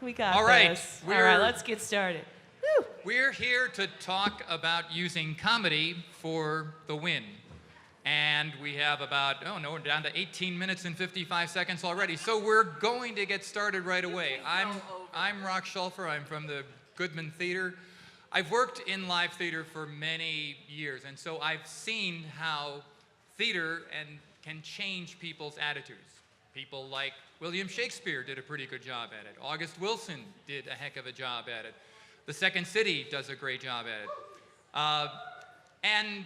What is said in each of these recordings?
We got All right, this. All right, let's get started. Woo. We're here to talk about using comedy for the win. And we have about, we're down to 18 minutes and 55 seconds already. So we're going to get started right away. I'm Roche Shulfer. I'm from the Goodman Theater. I've worked in live theater for many years, and so I've seen how theater can change people's attitudes. People like William Shakespeare did a pretty good job at it. August Wilson did a heck of a job at it. The Second City does a great job at it. And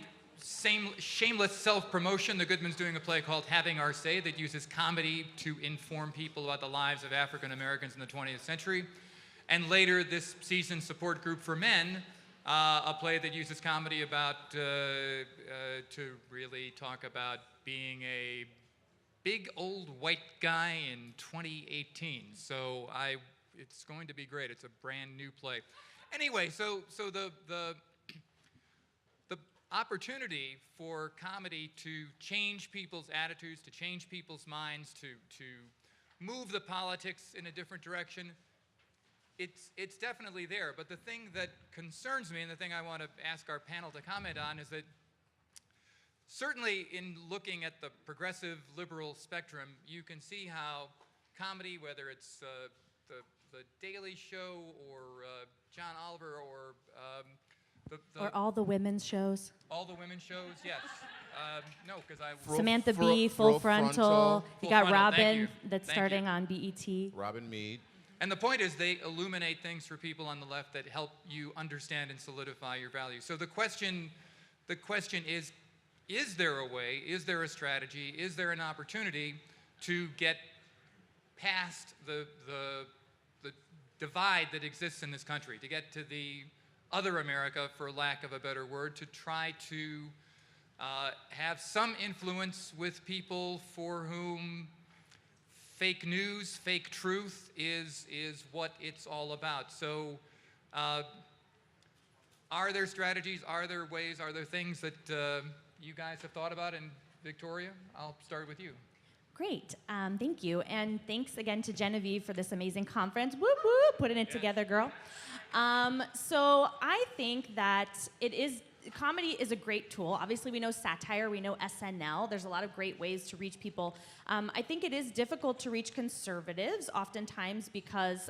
shameless self-promotion, the Goodman's doing a play called Having Our Say that uses comedy to inform people about the lives of African Americans in the 20th century. And later this season, Support Group for Men, a play that uses comedy about to really talk about being a big old white guy in 2018. So it's going to be great. It's a brand new play. Anyway, so the opportunity for comedy to change people's attitudes, to change people's minds, to move the politics in a different direction, it's definitely there. But the thing that concerns me, and the thing I want to ask our panel to comment on, is that certainly in looking at the progressive liberal spectrum, you can see how comedy, whether it's the Daily Show or John Oliver or or all the women's shows. All the women's shows, yes. No, because Samantha Bee, Full Frontal. You got Robin, that's Thank starting you. on BET. Robin Meade. And the point is they illuminate things for people on the left that help you understand and solidify your values. So the question is there a way, is there a strategy, is there an opportunity to get past the divide that exists in this country, to get to the other America, for lack of a better word, to try to have some influence with people for whom fake news, fake truth is what it's all about. So are there strategies, are there ways, are there things that you guys have thought about? And Victoria, I'll start with you. Great, thank you. And thanks again to Genevieve for this amazing conference. Whoop, whoop, putting it together, girl. So I think that comedy is a great tool. Obviously, we know satire, we know SNL. There's a lot of great ways to reach people. I think it is difficult to reach conservatives, oftentimes because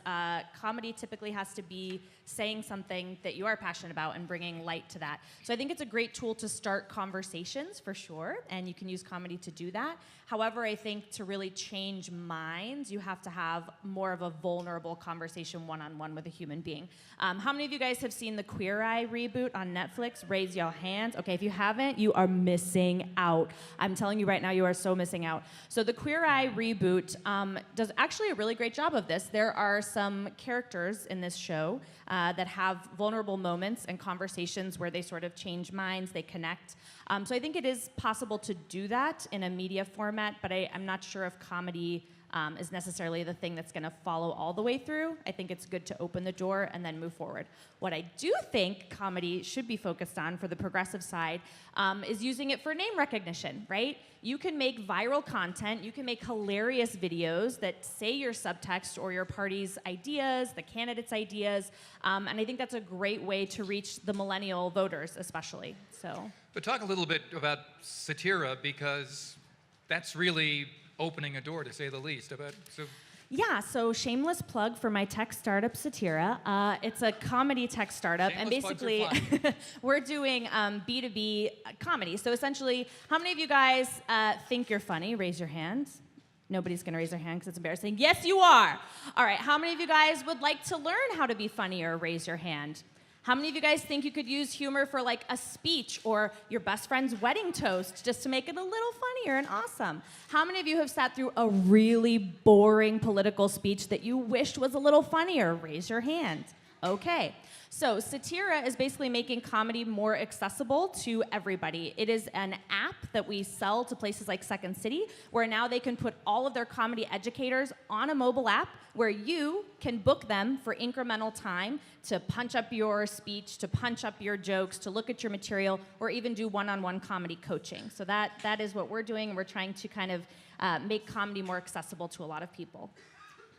comedy typically has to be saying something that you are passionate about and bringing light to that. So I think it's a great tool to start conversations, for sure, and you can use comedy to do that. However, I think to really change minds, you have to have more of a vulnerable conversation one-on-one with a human being. How many of you guys have seen the Queer Eye reboot on Netflix? Raise your hands. Okay, if you haven't, you are missing out. I'm telling you right now, you are so missing out. So the Queer Eye reboot does actually a really great job of this. There are some characters in this show that have vulnerable moments and conversations where they sort of change minds, they connect. So I think it is possible to do that in a media format, but I'm not sure if comedy is necessarily the thing that's going to follow all the way through. I think it's good to open the door and then move forward. What I do think comedy should be focused on for the progressive side is using it for name recognition, right? You can make viral content, you can make hilarious videos that say your subtext or your party's ideas, the candidates' ideas, and I think that's a great way to reach the millennial voters, especially. So. But talk a little bit about satira, because that's really opening a door, to say the least. Yeah, so shameless plug for my tech startup, Satira. It's a comedy tech startup, Shameless and basically we're doing B2B comedy. So essentially, how many of you guys think you're funny? Raise your hands. Nobody's gonna raise their hand because it's embarrassing. Yes, you are. All right, how many of you guys would like to learn how to be funnier? Raise your hand. How many of you guys think you could use humor for like a speech or your best friend's wedding toast just to make it a little funnier and awesome? How many of you have sat through a really boring political speech that you wished was a little funnier? Raise your hand. Okay. So Satira is basically making comedy more accessible to everybody. It is an app that we sell to places like Second City, where now they can put all of their comedy educators on a mobile app where you can book them for incremental time to punch up your speech, to punch up your jokes, to look at your material, or even do one-on-one comedy coaching. So that is what we're doing, and we're trying to kind of make comedy more accessible to a lot of people.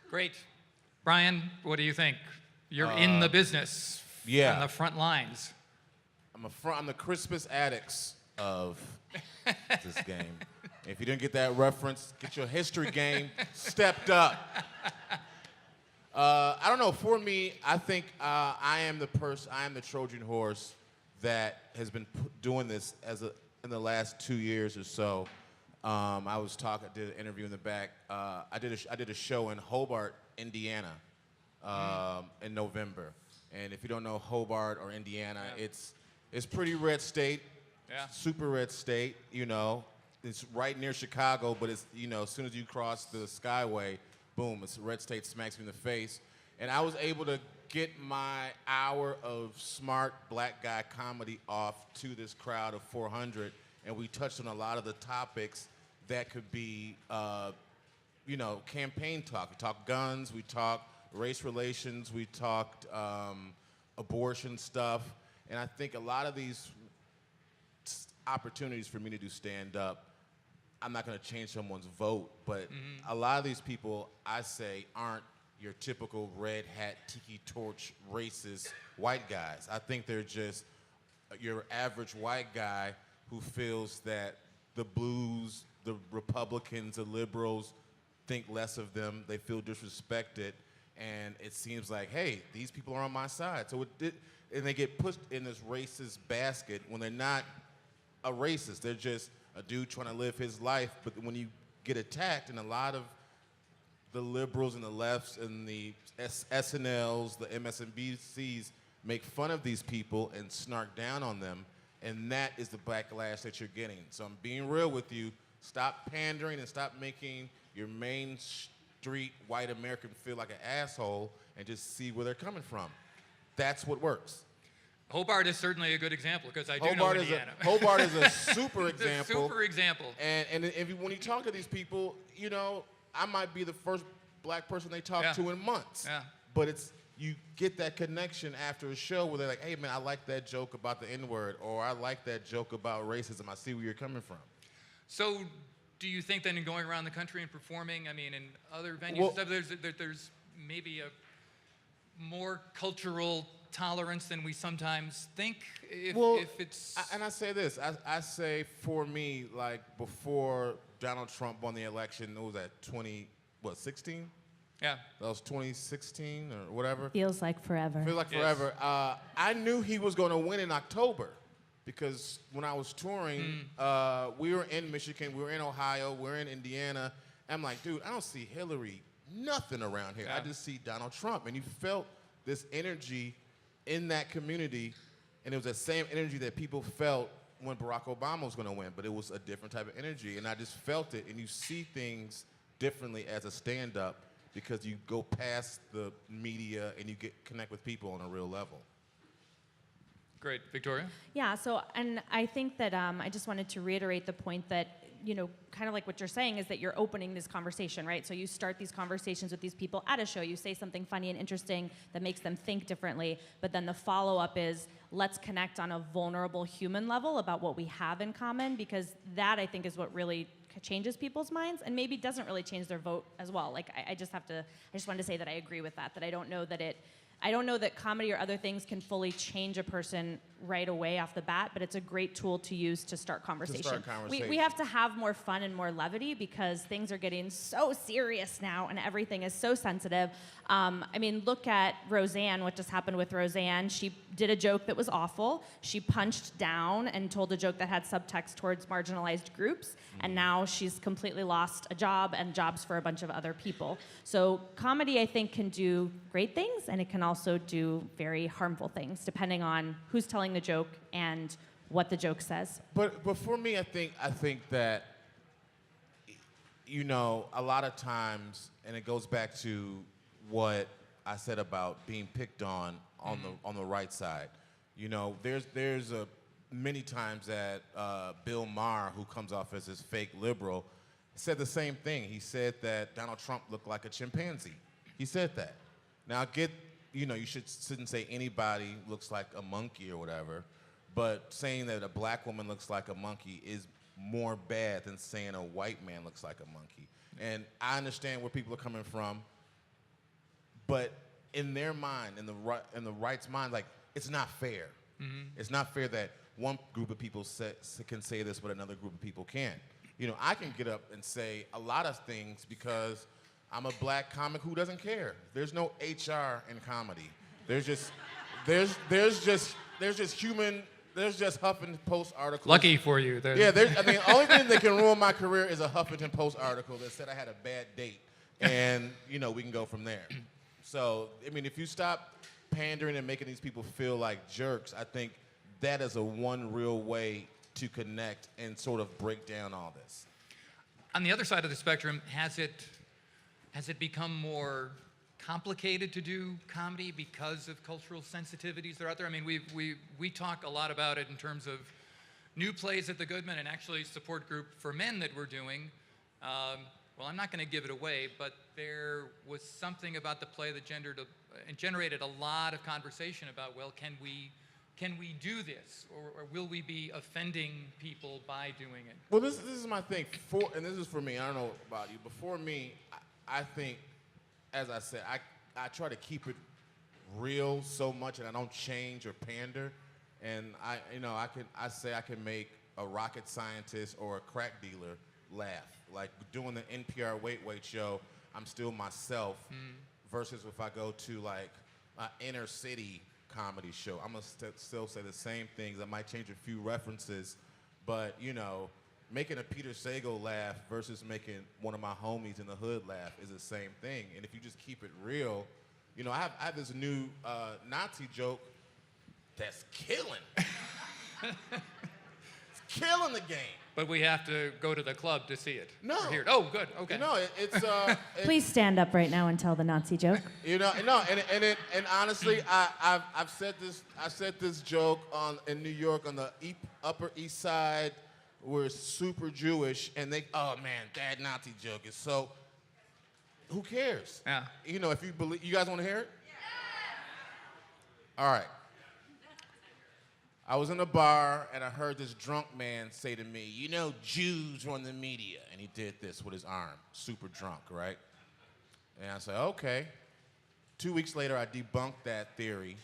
Great. Brian, what do you think? You're in the business, yeah. on the front lines. I'm the Crispus Attucks of this game. If you didn't get that reference, get your history game stepped up. I don't know. For me, I think I am the Trojan horse that has been doing this in the last 2 years or so. I did an interview in the back. I did a show in Hobart, Indiana, in November. And if you don't know Hobart or Indiana, it's pretty red state, super red state. You know, it's right near Chicago, but it's as soon as you cross the Skyway, boom, it's red state, smacks you in the face. And I was able to get my hour of smart black guy comedy off to this crowd of 400, and we touched on a lot of the topics that could be, campaign talk. We talked guns, we talked race relations, we talked abortion stuff, and I think a lot of these opportunities for me to do stand-up, I'm not going to change someone's vote, but a lot of these people, I say, aren't your typical red hat, tiki torch, racist white guys. I think they're just your average white guy who feels that the blues, the Republicans, the liberals think less of them. They feel disrespected, and it seems like, hey, these people are on my side. So and they get pushed in this racist basket when they're not a racist. They're just a dude trying to live his life. But when you get attacked, and a lot of the liberals and the lefts and the SNLs, the MSNBCs make fun of these people and snark down on them, and that is the backlash that you're getting. So I'm being real with you. Stop pandering and stop making your main street white American feel like an asshole, and just see where they're coming from. That's what works. Hobart is certainly a good example, because I do know Indiana. Hobart is a super example. Super example. And when you talk to these people, I might be the first black person they talk to in months. Yeah. But you get that connection after a show where they're like, hey, man, I like that joke about the N-word, or I like that joke about racism. I see where you're coming from. So do you think then in going around the country and performing, in other venues, there's maybe a more cultural tolerance than we sometimes think? If it's... I say this. I say, for me, like, before Donald Trump won the election, what was that, 16? Yeah. That was 2016 or whatever. Feels like forever. Feels like forever. I knew he was going to win in October, because when I was touring, we were in Michigan, we were in Ohio, we were in Indiana. I'm like, dude, I don't see Hillary nothing around here. Yeah. I just see Donald Trump. And you felt this energy in that community, and it was the same energy that people felt when Barack Obama was going to win, but it was a different type of energy, and I just felt it. And you see things differently as a stand-up, because you go past the media and you connect with people on a real level. Great. Victoria? Yeah, and I think that I just wanted to reiterate the point that, kind of like what you're saying is that you're opening this conversation, right? So you start these conversations with these people at a show, you say something funny and interesting that makes them think differently, but then the follow-up is, let's connect on a vulnerable human level about what we have in common, because that, I think, is what really changes people's minds, and maybe doesn't really change their vote as well. Like, I just wanted to say that I agree with that I don't know that comedy or other things can fully change a person right away off the bat, but it's a great tool to use to start conversation. We have to have more fun and more levity, because things are getting so serious now and everything is so sensitive. Look at Roseanne, what just happened with Roseanne. She did a joke that was awful. She punched down and told a joke that had subtext towards marginalized groups, and now she's completely lost a job and jobs for a bunch of other people. So comedy, I think, can do great things, and it can also do very harmful things, depending on who's telling the joke and what the joke says. But for me, I think that, a lot of times, and it goes back to what I said about being picked on the right side. There's many times that Bill Maher, who comes off as this fake liberal, said the same thing. He said that Donald Trump looked like a chimpanzee. He said that. Now, I get, you shouldn't say anybody looks like a monkey or whatever, but saying that a black woman looks like a monkey is more bad than saying a white man looks like a monkey. And I understand where people are coming from, but in their mind, in the right's mind, like, it's not fair. It's not fair that one group of people can say this, but another group of people can't. You know, I can get up and say a lot of things because I'm a black comic who doesn't care. There's no HR in comedy. There's just Huffington Post articles. Lucky for you. Yeah, the only thing that can ruin my career is a Huffington Post article that said I had a bad date, and you know, we can go from there. So, I mean, if you stop pandering and making these people feel like jerks, I think that is one real way to connect and sort of break down all this. On the other side of the spectrum, has it become more complicated to do comedy because of cultural sensitivities that are out there? I mean, we talk a lot about it in terms of new plays at the Goodman and actually support group for men that we're doing. Well, I'm not going to give it away, but there was something about the play that generated a lot of conversation about, well, can we do this, or will we be offending people by doing it? Well, this is my thing, and this is for me. I don't know about you, but for me, I think, as I said, I try to keep it real so much, and I don't change or pander. And I can make a rocket scientist or a crack dealer laugh. Like doing the NPR Wait show, I'm still myself. Versus if I go to like an inner city comedy show, I'm gonna still say the same things. I might change a few references, but you know, making a Peter Sagal laugh versus making one of my homies in the hood laugh is the same thing. And if you just keep it real, you know, I have this new Nazi joke that's killing. It's killing the game. But we have to go to the club to see it. No. Or hear it. Oh, good. Okay. No, it's Please stand up right now and tell the Nazi joke. you know, no, and honestly, I've said this. I said this joke in New York on the Upper East Side. We're super Jewish, and oh man, that Nazi joke is so. Who cares? Yeah. You know, if you believe, you guys want to hear it? Yeah. All right. I was in a bar, and I heard this drunk man say to me, you know, Jews run the media. And he did this with his arm, super drunk, right? And I said, okay. 2 weeks later, I debunked that theory.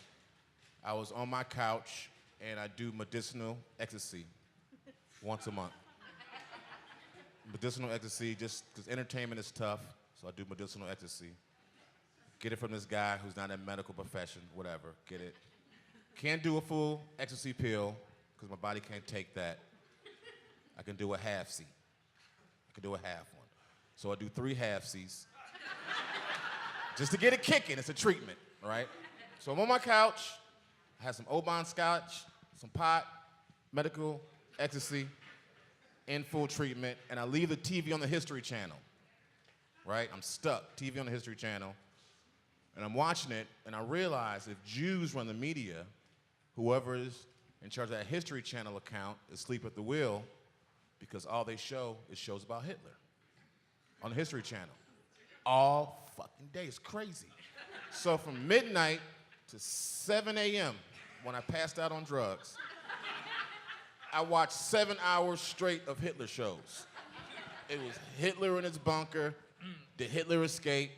I was on my couch, and I do medicinal ecstasy once a month. Medicinal ecstasy, just because entertainment is tough, so I do medicinal ecstasy. Get it from this guy who's not in medical profession, whatever, get it. Can't do a full ecstasy pill, because my body can't take that. I can do a half-C. I can do a half one. So I do 3 half-Cs. Just to get it kicking, it's a treatment, right? So I'm on my couch, I have some Oban scotch, some pot, medical, ecstasy, in full treatment, and I leave the TV on the History Channel, right? I'm stuck, TV on the History Channel, and I'm watching it, and I realize if Jews run the media, whoever is in charge of that History Channel account is asleep at the wheel, because all they show is shows about Hitler on the History Channel. All fucking day. It's crazy. So from midnight to 7 a.m., when I passed out on drugs, I watched 7 hours straight of Hitler shows. It was Hitler in his bunker, did Hitler escape,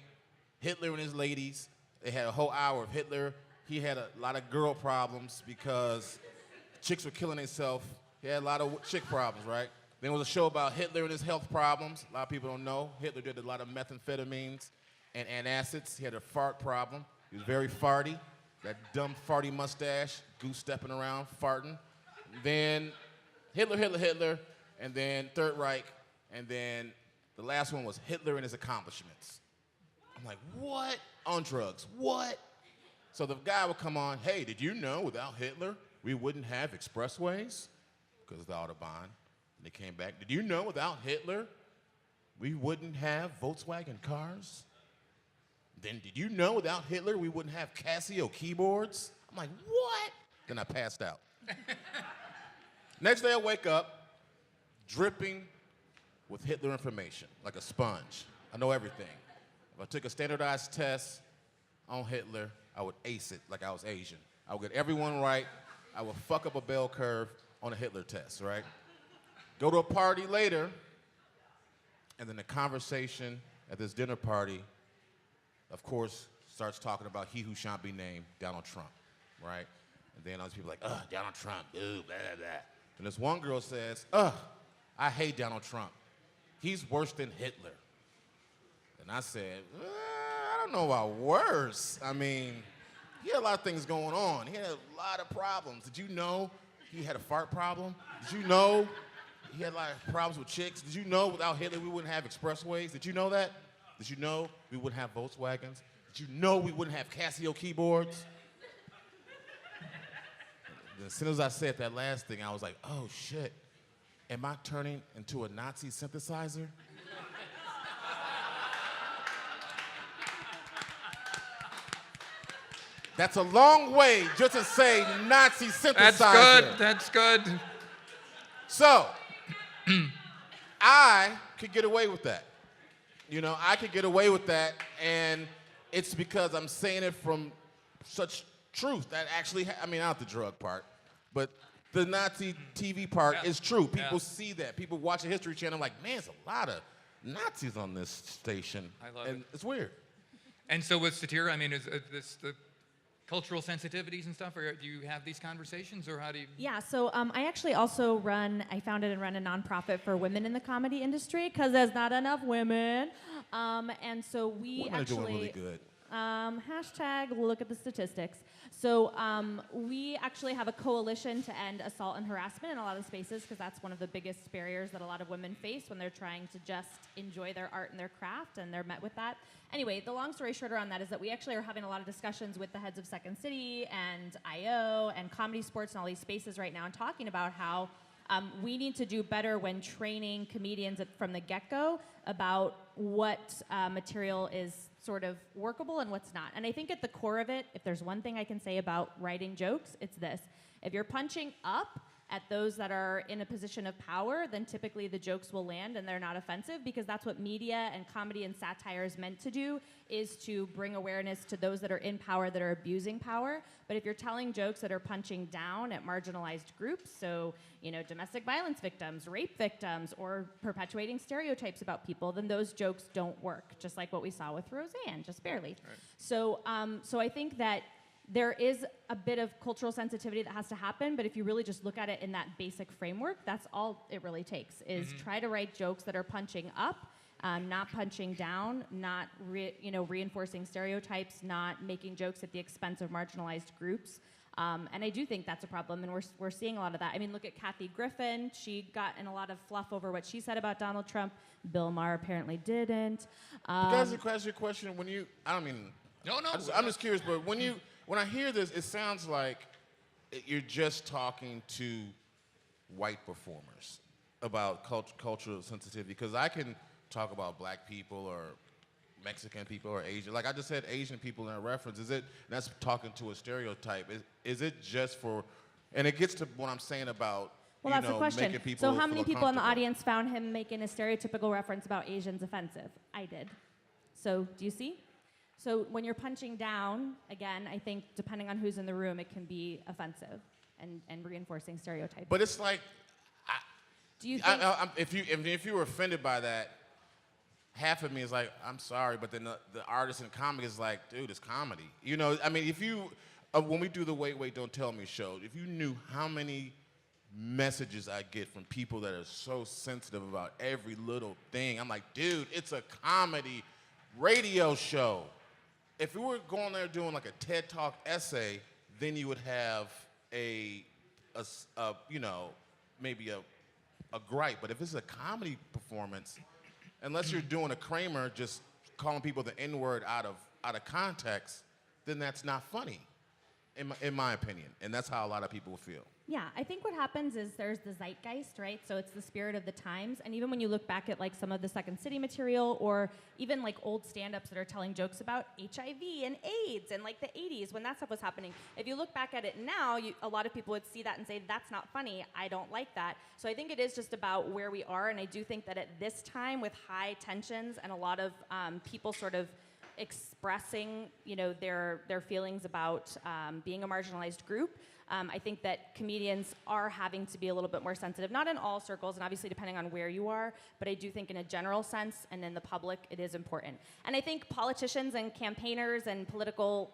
Hitler and his ladies. They had a whole hour of Hitler. He had a lot of girl problems because chicks were killing themselves. He had a lot of chick problems, right? Then there was a show about Hitler and his health problems. A lot of people don't know. Hitler did a lot of methamphetamines and antacids. He had a fart problem. He was very farty. That dumb farty mustache, goose stepping around, farting. Then Hitler, and then Third Reich, and then the last one was Hitler and his accomplishments. I'm like, what? On drugs, what? So the guy would come on, hey, did you know without Hitler, we wouldn't have expressways? Because of the Autobahn. And they came back, did you know without Hitler, we wouldn't have Volkswagen cars? Then did you know without Hitler, we wouldn't have Casio keyboards? I'm like, what? Then I passed out. Next day I wake up, dripping with Hitler information, like a sponge. I know everything. If I took a standardized test on Hitler, I would ace it like I was Asian. I would get everyone right. I would fuck up a bell curve on a Hitler test, right? Go to a party later, and then the conversation at this dinner party, of course, starts talking about he who shan't be named, Donald Trump, right? And then other people are like, Donald Trump, ooh, blah, blah, blah. And this one girl says, I hate Donald Trump. He's worse than Hitler. And I said, I don't know about worse. I mean, he had a lot of things going on. He had a lot of problems. Did you know he had a fart problem? Did you know he had a lot of problems with chicks? Did you know without Hitler we wouldn't have expressways? Did you know that? Did you know we wouldn't have Volkswagens? Did you know we wouldn't have Casio keyboards? As soon as I said that last thing, I was like, oh shit, am I turning into a Nazi synthesizer? That's a long way just to say Nazi synthesizer. That's good. So, I could get away with that. I could get away with that, and it's because I'm saying it from such truth that actually, not the drug part, but the Nazi TV part is true. People see that. People watch the History Channel like, man, there's a lot of Nazis on this station. I love it. It's weird. And so with satire, is this the cultural sensitivities and stuff, or do you have these conversations, or how do you? Yeah, so I actually also I founded and run a nonprofit for women in the comedy industry, because there's not enough women. And so we Women actually... are doing really good. Hashtag look at the statistics. So we actually have a coalition to end assault and harassment in a lot of spaces, because that's one of the biggest barriers that a lot of women face when they're trying to just enjoy their art and their craft, and they're met with that. Anyway, the long story shorter on that is that we actually are having a lot of discussions with the heads of Second City and IO and Comedy Sports and all these spaces right now, and talking about how we need to do better when training comedians from the get-go about what material is sort of workable and what's not. And I think at the core of it, if there's one thing I can say about writing jokes, it's this. If you're punching up at those that are in a position of power, then typically the jokes will land and they're not offensive, because that's what media and comedy and satire is meant to do, is to bring awareness to those that are in power, that are abusing power. But if you're telling jokes that are punching down at marginalized groups, so domestic violence victims, rape victims, or perpetuating stereotypes about people, then those jokes don't work, just like what we saw with Roseanne, just barely. Right. So I think that there is a bit of cultural sensitivity that has to happen, but if you really just look at it in that basic framework, that's all it really takes, is try to write jokes that are punching up, not punching down, not reinforcing stereotypes, not making jokes at the expense of marginalized groups. And I do think that's a problem, and we're seeing a lot of that. Look at Kathy Griffin. She got in a lot of fluff over what she said about Donald Trump. Bill Maher apparently didn't. Can I ask you a question? No. I'm just curious, but when I hear this, it sounds like you're just talking to white performers about cultural sensitivity, because I can talk about black people or Mexican people or Asian. Like I just said Asian people in a reference. That's talking to a stereotype. Is it just for, and it gets to what I'm saying about, well, that's the question. Making people So how many feel people in the comfortable. audience found him making a stereotypical reference about Asians offensive? I did. So do you see? So when you're punching down, again, I think depending on who's in the room, it can be offensive and reinforcing stereotypes. But it's like, do you think... if you were offended by that, half of me is like, I'm sorry, but then the artist in comedy is like, dude, it's comedy. If you, when we do the Wait, Don't Tell Me show, if you knew how many messages I get from people that are so sensitive about every little thing, I'm like, dude, it's a comedy radio show. If we were going there doing like a TED Talk essay, then you would have maybe a gripe. But if it's a comedy performance, unless you're doing a Kramer just calling people the N-word out of context, then that's not funny, in my opinion. And that's how a lot of people feel. Yeah, I think what happens is there's the zeitgeist, right? So it's the spirit of the times. And even when you look back at like some of the Second City material, or even like old stand-ups that are telling jokes about HIV and AIDS and like the 80s when that stuff was happening, if you look back at it now, a lot of people would see that and say, that's not funny, I don't like that. So I think it is just about where we are, and I do think that at this time with high tensions and a lot of people sort of expressing, their feelings about being a marginalized group. I think that comedians are having to be a little bit more sensitive, not in all circles, and obviously depending on where you are, but I do think in a general sense and in the public, it is important. And I think politicians and campaigners and political,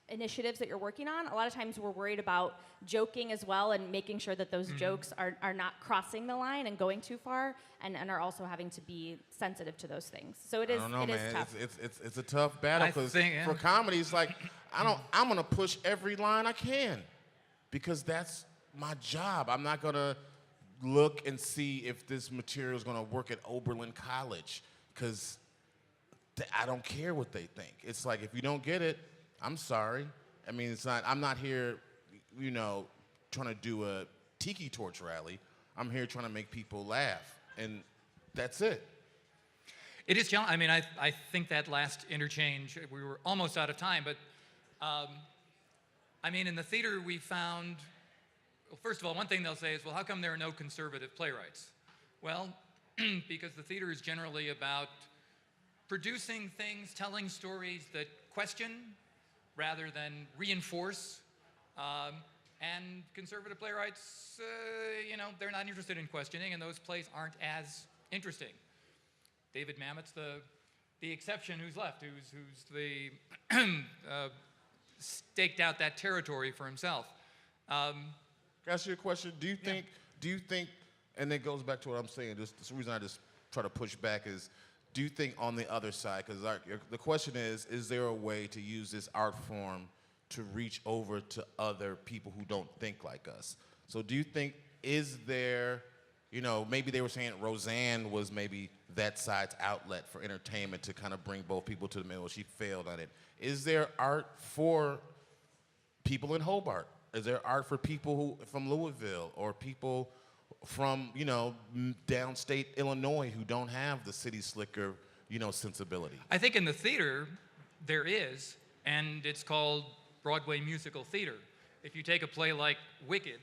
initiatives that you're working on, a lot of times we're worried about joking as well and making sure that those jokes are not crossing the line and going too far, and are also having to be sensitive to those things. So it is, I don't know, it is man. tough. It's a tough battle because for comedy, it's like I'm gonna push every line I can because that's my job. I'm not gonna look and see if this material is gonna work at Oberlin College because I don't care what they think. It's like if you don't get it, I'm sorry. I mean, it's not. I'm not here, trying to do a tiki torch rally. I'm here trying to make people laugh, and that's it. It is challenging. I mean, I think that last interchange, we were almost out of time, but I mean, in the theater we found, well, first of all, one thing they'll say is, well, how come there are no conservative playwrights? Well, because the theater is generally about producing things, telling stories that question rather than reinforce. And conservative playwrights, they're not interested in questioning, and those plays aren't as interesting. David Mamet's the exception who's left, who's the staked out that territory for himself. Can I ask you a question? Do you think, and it goes back to what I'm saying, just the reason I just try to push back is, do you think on the other side, because the question is there a way to use this art form to reach over to other people who don't think like us? So do you think, is there, maybe they were saying Roseanne was maybe that side's outlet for entertainment to kind of bring both people to the middle. She failed on it. Is there art for people in Hobart? Is there art for people who from Louisville or people from, downstate Illinois who don't have the city slicker, sensibility? I think in the theater there is, and it's called Broadway musical theater. If you take a play like Wicked,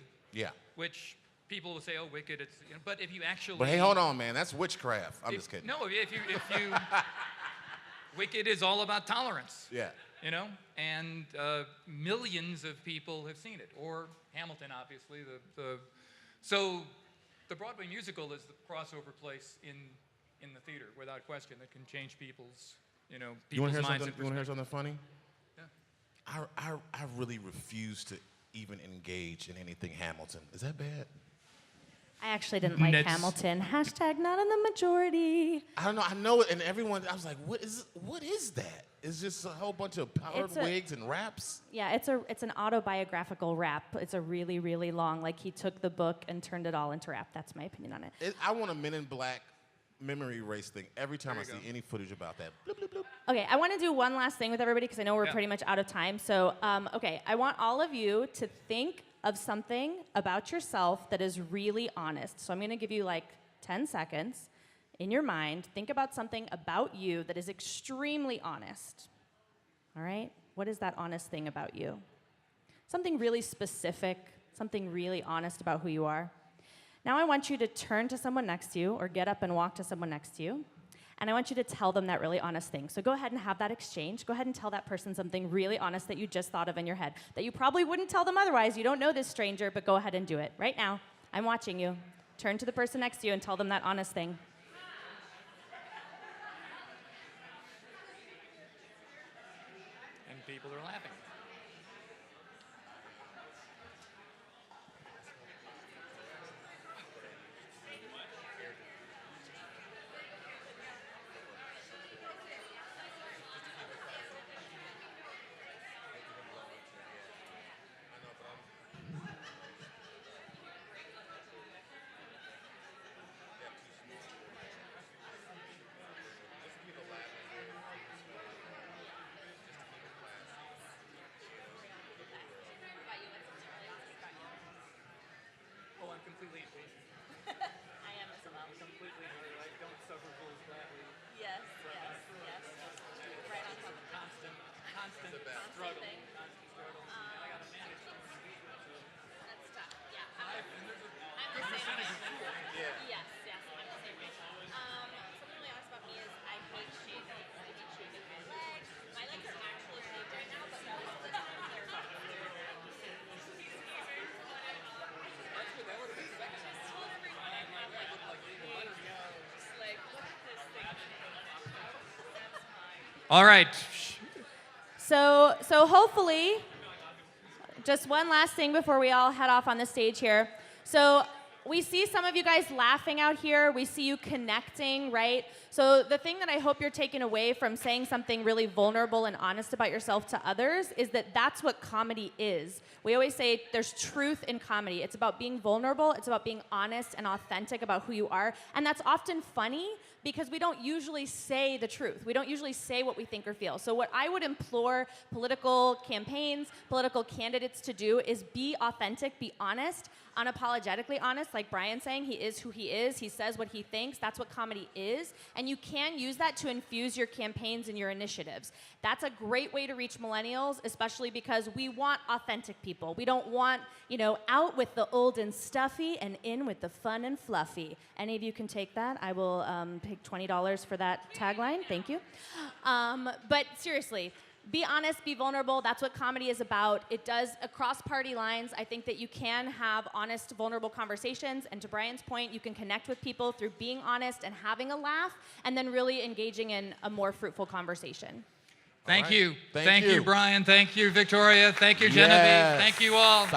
which people will say, oh, Wicked, it's, but if you actually... But hey, hold on, man, that's witchcraft. I'm just kidding. No, if you Wicked is all about tolerance. Yeah. And millions of people have seen it. Or Hamilton, obviously. So the Broadway musical is the crossover place in the theater, without question, that can change people's, people's minds. You want to hear something funny? Yeah. I really refuse to even engage in anything Hamilton. Is that bad? I actually didn't like Hamilton. Hashtag not in the majority. I don't know. I know it, and everyone. I was like, what is that? It's just a whole bunch of powdered wigs and raps. Yeah, it's an autobiographical rap. It's a really, really long. Like he took the book and turned it all into rap. That's my opinion on it. I want a Men in Black memory erase thing every time I see any footage about that. Bloop, bloop, bloop. Okay, I want to do one last thing with everybody because I know we're pretty much out of time. So, okay, I want all of you to think of something about yourself that is really honest. So I'm going to give you like 10 seconds in your mind. Think about something about you that is extremely honest. All right? What is that honest thing about you? Something really specific, something really honest about who you are. Now I want you to turn to someone next to you or get up and walk to someone next to you. And I want you to tell them that really honest thing. So go ahead and have that exchange. Go ahead and tell that person something really honest that you just thought of in your head, that you probably wouldn't tell them otherwise. You don't know this stranger, but go ahead and do it right now. I'm watching you. Turn to the person next to you and tell them that honest thing. And people are laughing. Completely impatient. I am as well. Completely, I don't suffer fools gladly. Yes, yes. Right on top of Constant struggle. Constant struggle. And I got to manage so much people. That's tough. Yeah. I'm the same way. Yes, I'm the same way. Something really honest about me is I hate shaving. I hate shaving. All right. So hopefully, just one last thing before we all head off on the stage here. So we see some of you guys laughing out here. We see you connecting, right? So the thing that I hope you're taking away from saying something really vulnerable and honest about yourself to others is that that's what comedy is. We always say there's truth in comedy. It's about being vulnerable. It's about being honest and authentic about who you are. And that's often funny because we don't usually say the truth. We don't usually say what we think or feel. So what I would implore political campaigns, political candidates to do is be authentic, be honest, unapologetically honest. Like Brian's saying, he is who he is. He says what he thinks. That's what comedy is. And you can use that to infuse your campaigns and your initiatives. That's a great way to reach millennials, especially because we want authentic people. We don't want, out with the old and stuffy and in with the fun and fluffy. Any of you can take that. I will pick $20 for that tagline. Thank you. But seriously, be honest, be vulnerable. That's what comedy is about. It does across party lines. I think that you can have honest, vulnerable conversations. And to Brian's point, you can connect with people through being honest and having a laugh, and then really engaging in a more fruitful conversation. Thank right. you. Thank you, Brian. Thank you, Victoria. Thank you, Genevieve. Yes. Thank you all.